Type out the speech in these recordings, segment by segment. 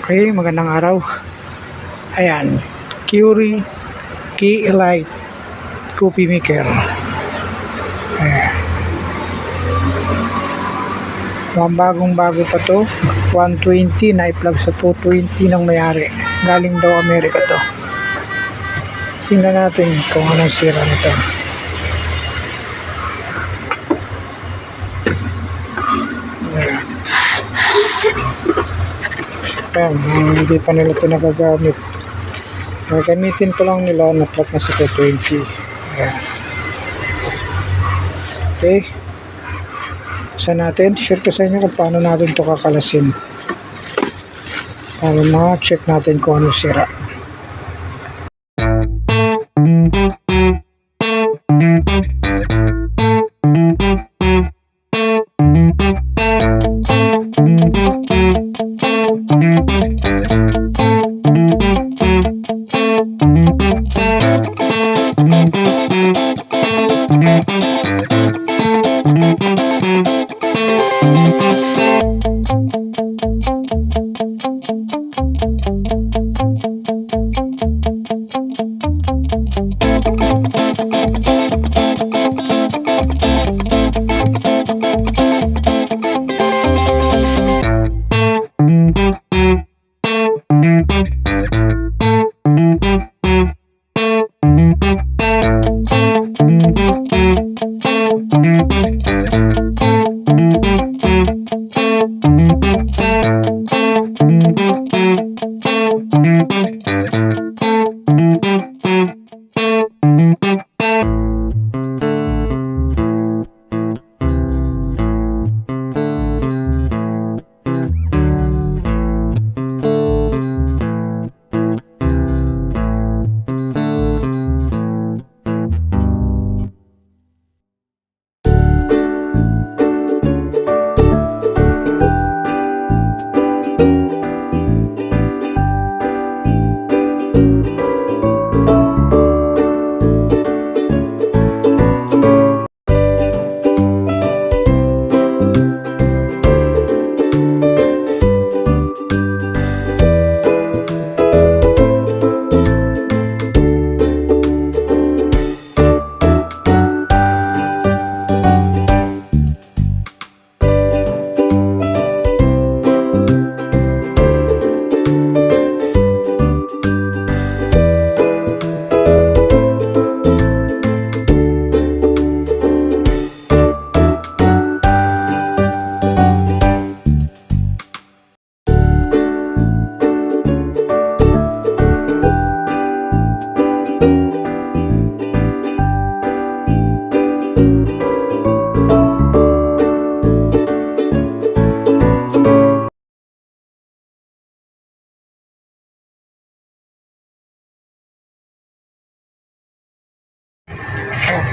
Okay, magandang araw. Ayan, Curie Key Elite Coffee Maker. Ayan. Bagong bago pa to. 120 na i-plug sa 220 ng may-ari. Galing daw Amerika to. Tingnan natin kung anong sira nito. Ayan, hindi pa nila ito nagagamit. Gagamitin pa lang nila, na-plug na sa 220. Ayan. Okay. Buksan natin. Share ko sa inyo kung paano natin ito kakalasin. Para ma-check natin kung ano sira.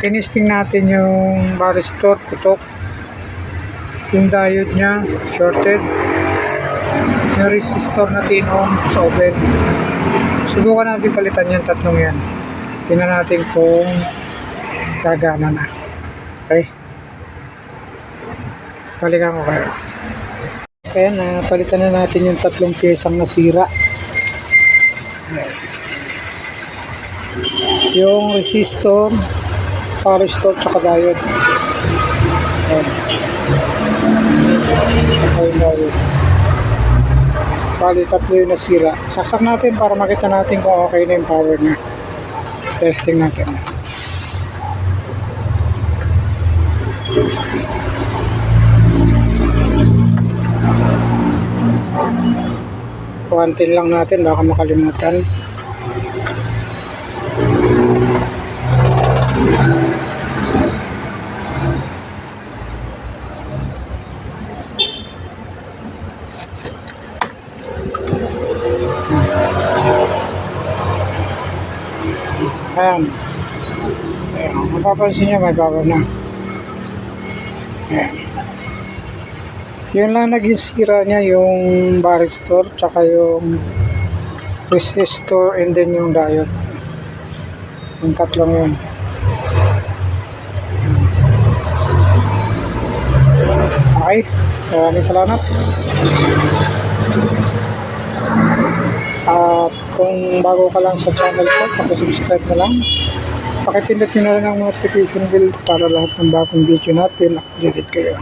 Tinisting natin yung varistor, putok. Yung diode nya, shorted. Yung resistor na 10 ohms open. Subukan natin palitan yung tatlong yan. Tingnan natin kung gagana na. Okay. Balikan ko kayo. Kaya na, palitan na natin yung tatlong pyesang nasira. Yung resistor, varistor, tsaka diode. Ayan. Yung diode. Bali, tatlo yung nasira. Saksak natin para makita natin kung okay na yung power niya. Testing natin. Kuhantin lang natin, baka makalimutan. Ayan. Ayan. Mapapansin nyo, may power na. Ayan. Yun lang naging sira niya, yung varistor, tsaka yung resistor, and then yung diode. Yung tatlong yun. Okay. Maraming salamat. Kung bago ka lang sa channel ko, pakisubscribe na lang. Pakipindot nyo na lang ang notification bell para lahat ng bagong video natin updated kayo.